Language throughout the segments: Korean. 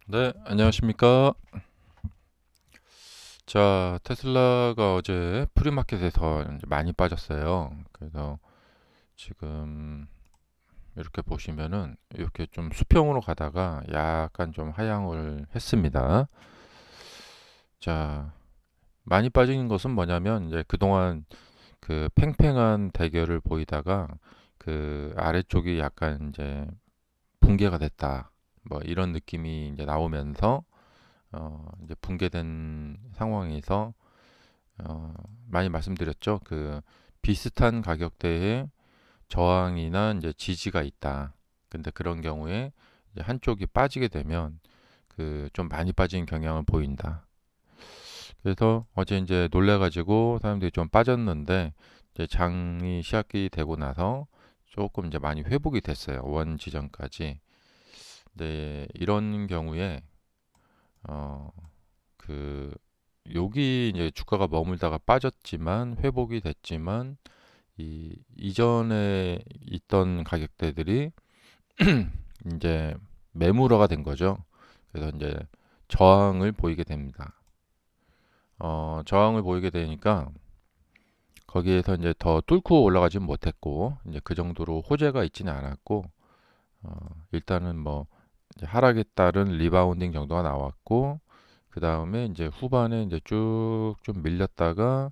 네, 안녕하십니까. 자, 테슬라가 어제 프리마켓에서 이제 많이 빠졌어요. 그래서 지금 이렇게 보시면은 이렇게 좀 수평으로 가다가 약간 좀 하향을 했습니다. 자, 많이 빠진 것은 뭐냐면 이제 그동안 그 팽팽한 대결을 보이다가 그 아래쪽이 약간 이제 붕괴가 됐다. 뭐 이런 느낌이 이제 나오면서 이제 붕괴된 상황에서 많이 말씀드렸죠. 그 비슷한 가격대에 저항이나 이제 지지가 있다. 근데 그런 경우에 이제 한쪽이 빠지게 되면 그 좀 많이 빠진 경향을 보인다. 그래서 어제 이제 놀래가지고 사람들이 좀 빠졌는데 이제 장이 시작이 되고 나서 조금 이제 많이 회복이 됐어요. 원 지점까지. 네, 이런 경우에 어, 그 여기 이제 주가가 머물다가 빠졌지만 회복이 됐지만 이 이전에 있던 가격대들이 이제 매물화가 된 거죠. 그래서 이제 저항을 보이게 됩니다. 저항을 보이게 되니까 거기에서 이제 더 뚫고 올라가지 못했고 이제 그 정도로 호재가 있지는 않았고 일단은 뭐 이제 하락에 따른 리바운딩 정도가 나왔고 그 다음에 이제 후반에 이제 쭉 좀 밀렸다가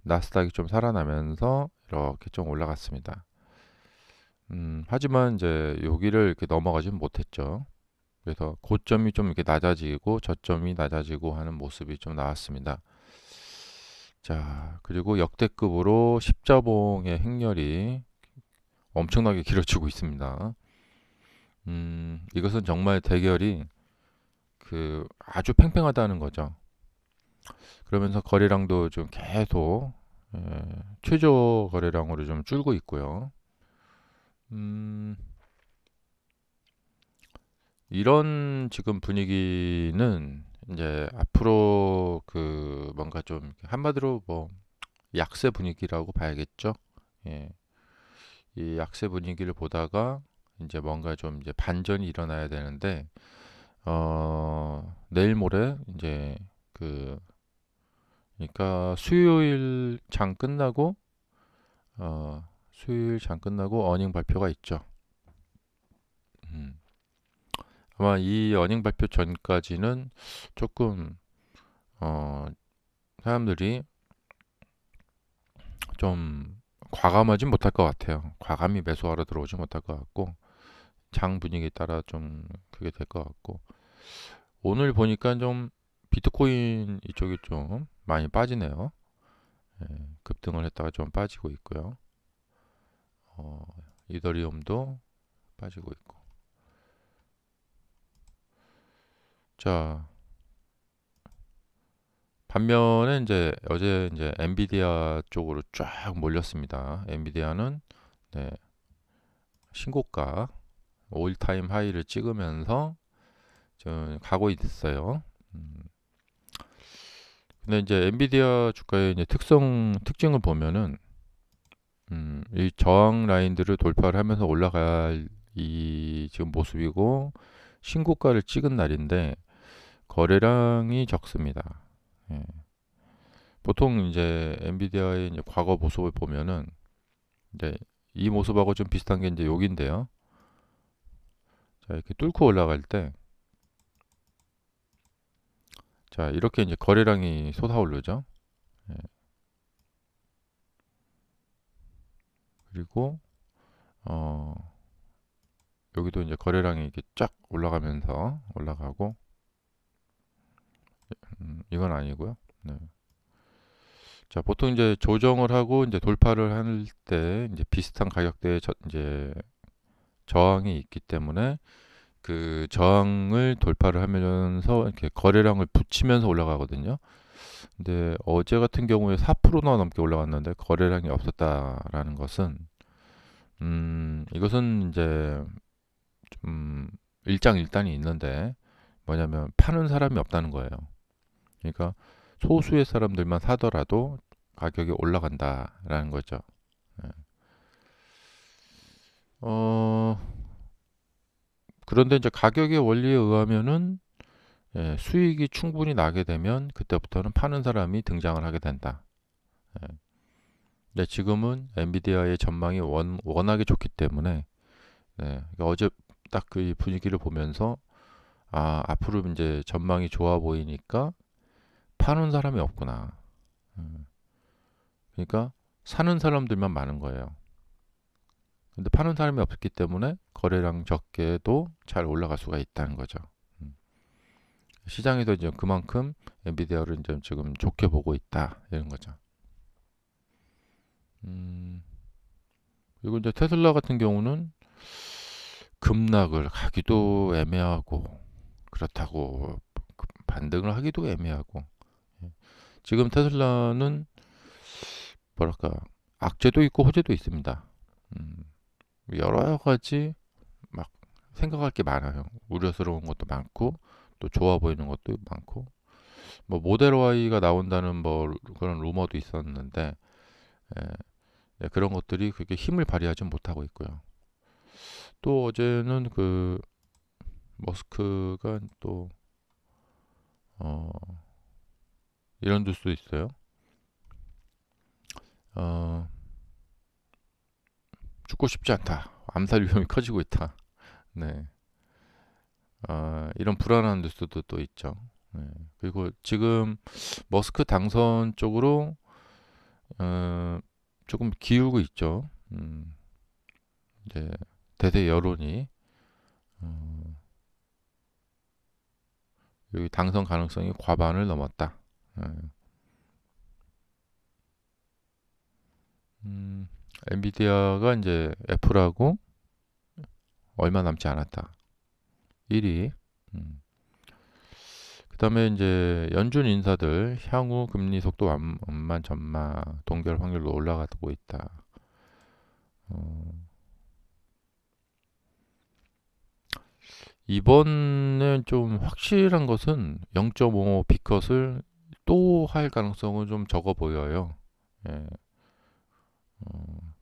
나스닥이 좀 살아나면서 이렇게 좀 올라갔습니다. 하지만 이제 여기를 이렇게 넘어가지는 못했죠. 그래서 고점이 좀 이렇게 낮아지고 저점이 낮아지고 하는 모습이 좀 나왔습니다. 자, 그리고 역대급으로 십자봉의 행렬이 엄청나게 길어지고 있습니다. 이것은 정말 대결이 그 아주 팽팽하다는 거죠. 그러면서 거래량도 좀 계속 에, 최저 거래량으로 좀 줄고 있고요. 음, 이런 지금 분위기는 이제 앞으로 그 뭔가 좀 한마디로 뭐 약세 분위기라고 봐야겠죠. 예. 이 약세 분위기를 보다가 이제 뭔가 좀 이제 반전이 일어나야 되는데 내일 모레 이제 그 그러니까 수요일 장 끝나고 수요일 장 끝나고 어닝 발표가 있죠. 음. 아마 이 어닝 발표 전까지는 조금 어 사람들이 좀 과감하지 못할 것 같아요. 과감히 매수하러 들어오지 못할 것 같고 장 분위기에 따라 좀 그게 될 것 같고 오늘 보니까 좀 비트코인 이쪽이 좀 많이 빠지네요. 예, 급등을 했다가 좀 빠지고 있고요. 어, 이더리움도 빠지고 있고. 자, 반면에 이제 어제 이제 엔비디아 쪽으로 쫙 몰렸습니다. 엔비디아는 네, 신고가 올타임 하이를 찍으면서 좀 가고 있어요. 음, 근데 이제 엔비디아 주가의 이제 특징을 보면은 이 저항 라인들을 돌파를 하면서 올라갈 이 지금 모습이고 신고가를 찍은 날인데 거래량이 적습니다. 예. 보통 이제 엔비디아의 이제 과거 모습을 보면은 이제 이 모습하고 좀 비슷한 게 이제 여기인데요. 자, 이렇게 뚫고 올라갈 때, 자, 이렇게 이제 거래량이 솟아오르죠. 예. 그리고 어, 여기도 이제 거래량이 이렇게 쫙 올라가면서 올라가고, 이건 아니고요. 네. 자, 보통 이제 조정을 하고 이제 돌파를 할 때 이제 비슷한 가격대에 이제 저항이 있기 때문에 그 저항을 돌파를 하면서 이렇게 거래량을 붙이면서 올라가거든요. 근데 어제 같은 경우에 4%나 넘게 올라갔는데 거래량이 없었다라는 것은 이것은 이제 좀 일장일단이 있는데 뭐냐면 파는 사람이 없다는 거예요. 그러니까 소수의 사람들만 사더라도 가격이 올라간다라는 거죠. 예. 어, 그런데 이제 가격의 원리에 의하면은 예, 수익이 충분히 나게 되면 그때부터는 파는 사람이 등장을 하게 된다. 예. 근데 지금은 엔비디아의 전망이 워낙에 좋기 때문에 네, 그러니까 어제 딱 그 분위기를 보면서 앞으로 이제 전망이 좋아 보이니까 파는 사람이 없구나. 음, 그러니까 사는 사람들만 많은 거예요. 근데 파는 사람이 없기 때문에 거래량 적게도 잘 올라갈 수가 있다는 거죠. 음, 시장에도 이제 그만큼 엔비디아를 이제 지금 좋게 보고 있다 이런 거죠. 음, 그리고 이제 테슬라 같은 경우는 급락을 하기도 애매하고 그렇다고 반등을 하기도 애매하고 예. 지금 테슬라는 뭐랄까 악재도 있고 호재도 있습니다. 음, 여러 가지 막 생각할 게 많아요. 우려스러운 것도 많고 또 좋아 보이는 것도 많고 뭐 모델 Y가 나온다는 뭐 그런 루머도 있었는데 예, 예, 그런 것들이 그렇게 힘을 발휘하지 못하고 있고요. 또 어제는 그 머스크가 또 어, 이런 뉴스도 있어요. 어, 죽고 싶지 않다. 암살 위험이 커지고 있다. 네. 이런 불안한 뉴스도 또 있죠. 네. 그리고 지금 머스크 당선 쪽으로 어, 조금 기울고 있죠. 이제 대세 여론이 어, 여기 당선 가능성이 과반을 넘었다. 예. 음, 엔비디아가 이제 애플하고 얼마 남지 않았다. 1위. 음. 그다음에 이제 연준 인사들 향후 금리 속도 완만 전망 동결 확률도 올라가고 있다. 어, 이번에 좀 확실한 것은 0.5 비컷을 또 할 가능성은 좀 적어 보여요. 예.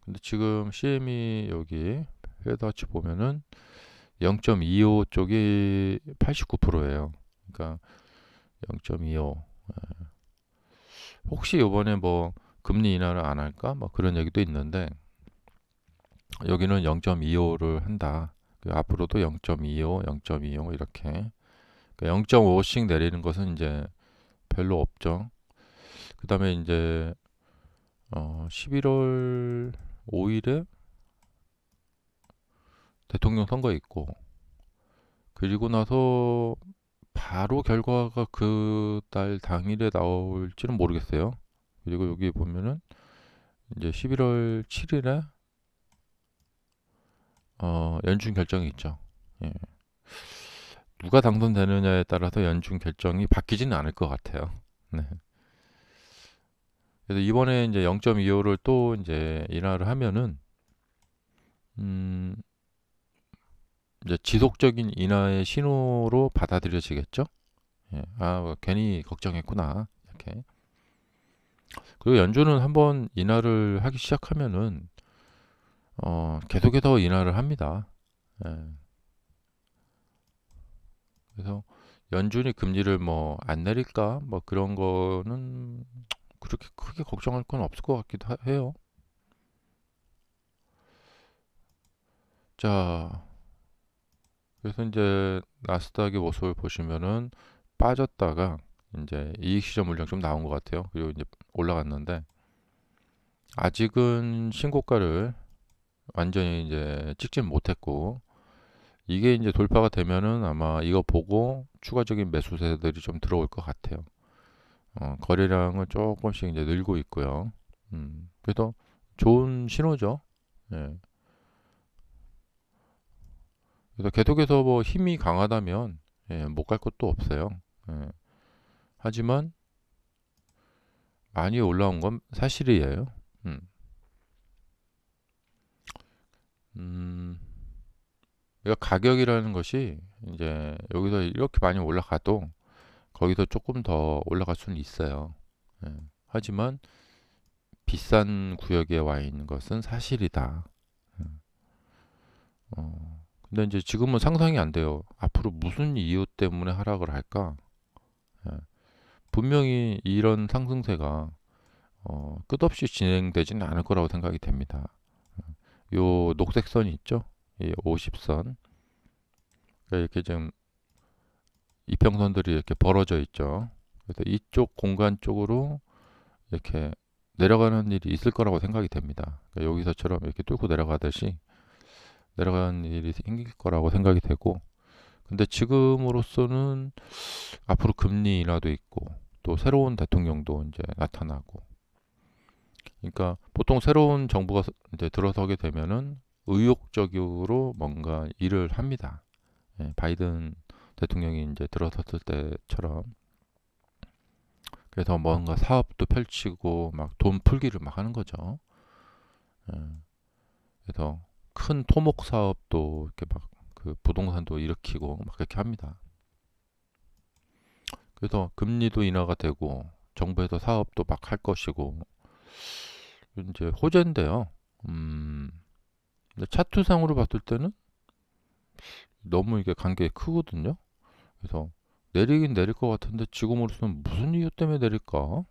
근데 지금 CME 여기 페드워치 보면은 0.25 쪽이 89%예요. 그러니까 0.25. 혹시 이번에 뭐 금리 인하를 안 할까? 뭐 그런 얘기도 있는데 여기는 0.25를 한다. 앞으로도 0.25, 0.25 이렇게 0.5씩 내리는 것은 이제 별로 없죠. 그다음에 이제 11월 5일에 대통령 선거 있고 그리고 나서 바로 결과가 그 달 당일에 나올지는 모르겠어요. 그리고 여기 보면은 이제 11월 7일에 연준 결정이 있죠. 예. 누가 당선되느냐에 따라서 연준 결정이 바뀌지는 않을 것 같아요. 네. 그래서 이번에 이제 0.25를 또 이제 인하를 하면은 음, 이제 지속적인 인하의 신호로 받아들여지겠죠. 예. 뭐 괜히 걱정했구나. 이렇게. 그리고 연준은 한번 인하를 하기 시작하면은 계속해서 인하를 합니다. 예. 그래서 연준이 금리를 뭐 안 내릴까? 뭐 그런 거는 그렇게 크게 걱정할 건 없을 것 같기도 해요. 자, 그래서 이제 나스닥의 모습을 보시면은 빠졌다가 이제 이익 실현 물량 좀 나온 것 같아요. 그리고 이제 올라갔는데 아직은 신고가를 완전히 이제 찍지는 못했고 이게 이제 돌파가 되면은 아마 이거 보고 추가적인 매수세들이 좀 들어올 것 같아요. 거래량은 조금씩 이제 늘고 있고요. 그래서 좋은 신호죠. 예. 그래서 계속해서 뭐 힘이 강하다면 예, 못 갈 것도 없어요. 예. 하지만 많이 올라온 건 사실이에요. 음, 음, 그러니까 가격이라는 것이 이제 여기서 이렇게 많이 올라가도 거기서 조금 더 올라갈 수는 있어요. 예. 하지만 비싼 구역에 와 있는 것은 사실이다. 근데 이제 지금은 상상이 안 돼요. 앞으로 무슨 이유 때문에 하락을 할까? 예. 분명히 이런 상승세가 끝없이 진행되지는 않을 거라고 생각이 됩니다. 요 녹색 선이 있죠? 이 50선. 이렇게 지금 이평선들이 이렇게 벌어져 있죠. 그래서 이쪽 공간 쪽으로 이렇게 내려가는 일이 있을 거라고 생각이 됩니다. 그러니까 여기서처럼 이렇게 뚫고 내려가듯이 내려가는 일이 생길 거라고 생각이 되고, 근데 지금으로서는 앞으로 금리 인하도 있고 또 새로운 대통령도 이제 나타나고, 그러니까 보통 새로운 정부가 이제 들어서게 되면은 의욕적으로 뭔가 일을 합니다. 예, 바이든 대통령이 이제 들어섰을 때처럼. 그래서 뭔가 사업도 펼치고 막 돈 풀기를 막 하는 거죠. 예, 그래서 큰 토목 사업도 이렇게 막 그 부동산도 일으키고 막 그렇게 합니다. 그래서 금리도 인하가 되고 정부에서 사업도 막 할 것이고 이제 호재인데요. 음, 근데 차트상으로 봤을 때는 너무 이게 간격이 크거든요. 그래서 내리긴 내릴 것 같은데 지금으로서는 무슨 이유 때문에 내릴까?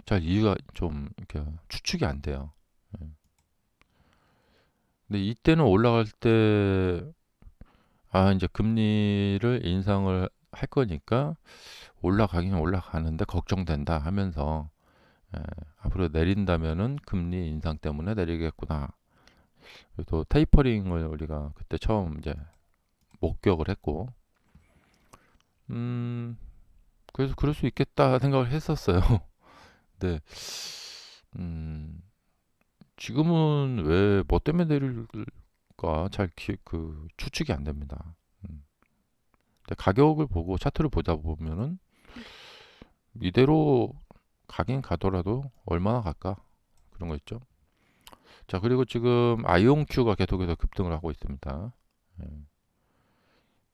잘 이유가 좀 이렇게 추측이 안 돼요. 예. 근데 이때는 올라갈 때 이제 금리를 인상을 할 거니까 올라가긴 올라가는데 걱정된다 하면서, 예, 앞으로 내린다면은 금리 인상 때문에 내리겠구나. 그래서 테이퍼링을 우리가 그때 처음 이제 목격을 했고, 음, 그래서 그럴 수 있겠다 생각을 했었어요. 근데 음, 지금은 왜 뭐 때문에 내릴까 잘 추측이 안 됩니다. 음. 근데 가격을 보고 차트를 보다 보면은 이대로 가긴 가더라도 얼마나 갈까 그런 거 있죠. 자, 그리고 지금 아이온큐가 계속해서 급등을 하고 있습니다. 예.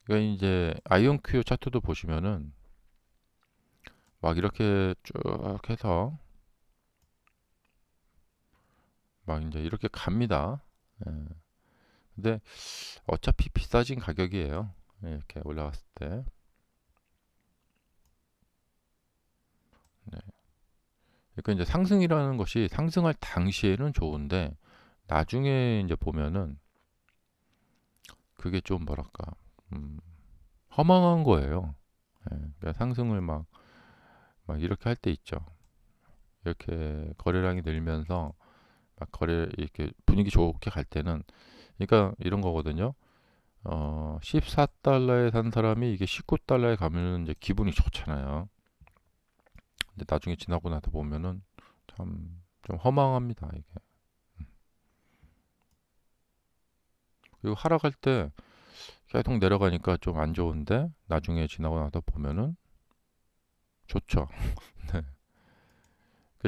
그러니까 이제 아이온큐 차트도 보시면은 막 이렇게 쭉 해서 막 이제 이렇게 갑니다. 예. 근데 어차피 비싸진 가격이에요. 예, 이렇게 올라갔을 때. 네. 그러니까 이제 상승이라는 것이 상승할 당시에는 좋은데 나중에 이제 보면은 그게 좀 뭐랄까 허망한 거예요. 예, 그러니까 상승을 막 이렇게 할 때 있죠. 이렇게 거래량이 늘면서 막 거래 이렇게 분위기 좋게 갈 때는, 그러니까 이런 거거든요. 14달러에 산 사람이 이게 19달러에 가면은 이제 기분이 좋잖아요. 근데 나중에 지나고 나서 보면은 참 좀 허망합니다, 이게. 그리고 하락할 때 계속 내려가니까 좀 안 좋은데 나중에 지나고 나서 보면은 좋죠. 네.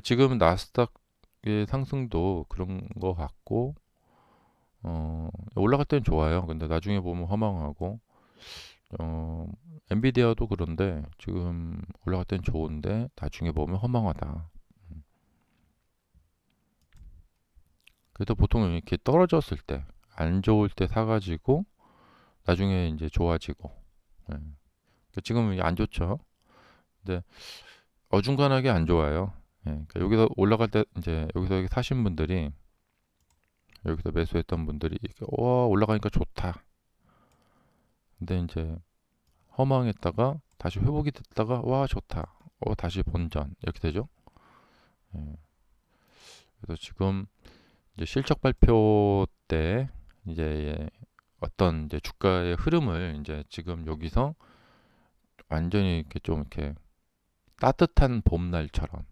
지금 나스닥의 상승도 그런 거 같고, 올라갈 때는 좋아요. 근데 나중에 보면 허망하고, 어, 엔비디아도 그런데 지금 올라갈 땐 좋은데 나중에 보면 허망하다. 그래서 보통 이렇게 떨어졌을 때, 안 좋을 때 사가지고 나중에 이제 좋아지고. 예. 지금은 안 좋죠. 근데 어중간하게 안 좋아요. 예. 그러니까 여기서 올라갈 때 이제 여기서 여기 사신 분들이, 여기서 매수했던 분들이 이렇게 올라가니까 좋다. 근데 이제 허망했다가 다시 회복이 됐다가 와 좋다. 다시 본전 이렇게 되죠. 예. 그래서 지금 이제 실적 발표 때 이제 어떤 이제 주가의 흐름을 이제 지금 여기서 완전히 이렇게 좀 이렇게 따뜻한 봄날처럼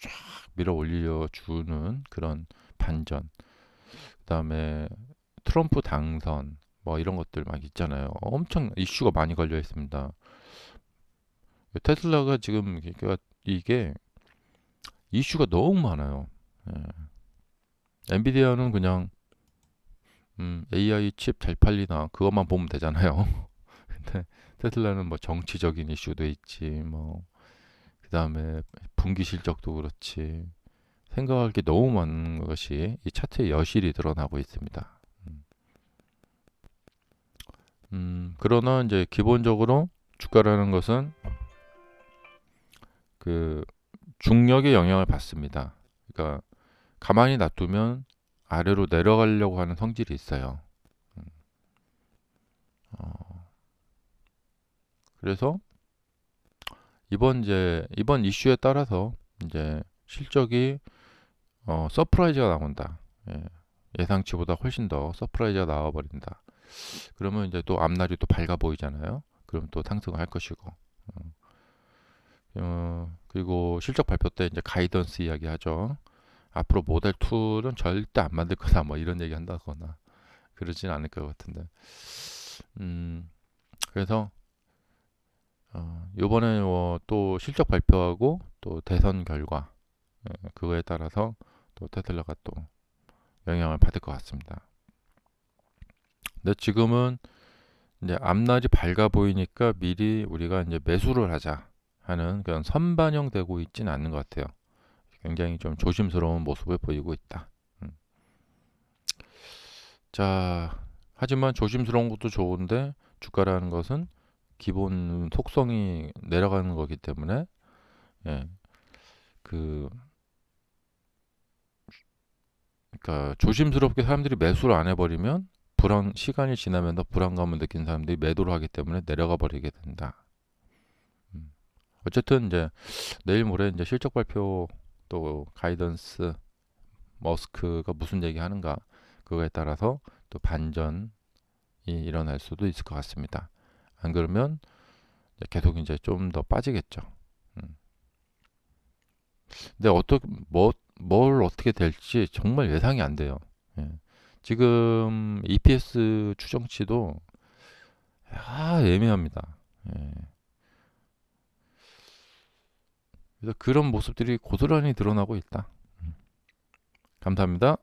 쫙 밀어 올려 주는 그런 반전. 그다음에 트럼프 당선 뭐 이런 것들 막 있잖아요. 엄청 이슈가 많이 걸려 있습니다. 테슬라가 지금 이게 이슈가 너무 많아요. 예. 엔비디아는 그냥 AI 칩 잘 팔리나 그것만 보면 되잖아요. 근데 테슬라는 뭐 정치적인 이슈도 있지, 뭐 그다음에 분기 실적도 그렇지. 생각할 게 너무 많은 것이 이 차트의 여실히 드러나고 있습니다. 그러나 이제 기본적으로 주가라는 것은 그 중력의 영향을 받습니다. 그러니까 가만히 놔두면 아래로 내려가려고 하는 성질이 있어요. 음, 어, 그래서 이번 이슈에 따라서 이제 실적이 서프라이즈가 나온다. 예, 예상치보다 훨씬 더 서프라이즈가 나와버린다. 그러면 이제 또 앞날이 또 밝아 보이잖아요. 그럼 또 상승을 할 것이고. 그리고 실적 발표 때 이제 가이던스 이야기 하죠. 앞으로 모델 2는 절대 안 만들 거다. 뭐 이런 얘기 한다거나 그러진 않을 것 같은데. 음, 그래서 요번에 또 실적 발표하고 또 대선 결과 그거에 따라서 또 테슬라가 또 영향을 받을 것 같습니다. 근데 지금은 이제 앞날이 밝아 보이니까 미리 우리가 이제 매수를 하자 하는 그런 선반영되고 있지는 않는 것 같아요. 굉장히 좀 조심스러운 모습을 보이고 있다. 음. 자, 하지만 조심스러운 것도 좋은데 주가라는 것은 기본 속성이 내려가는 거기 때문에 예, 그 그러니까 조심스럽게 사람들이 매수를 안 해버리면 시간이 지나면서 불안감을 느낀 사람들이 매도를 하기 때문에 내려가 버리게 된다. 음. 어쨌든 이제 내일 모레 이제 실적 발표 또 가이던스 머스크가 무슨 얘기 하는가 그거에 따라서 또 반전이 일어날 수도 있을 것 같습니다. 안 그러면 계속 이제 좀 더 빠지겠죠. 음. 근데 뭘 어떻게 될지 정말 예상이 안 돼요. 예. 지금 EPS 추정치도 애매합니다. 예. 그래서 그런 모습들이 고스란히 드러나고 있다. 감사합니다.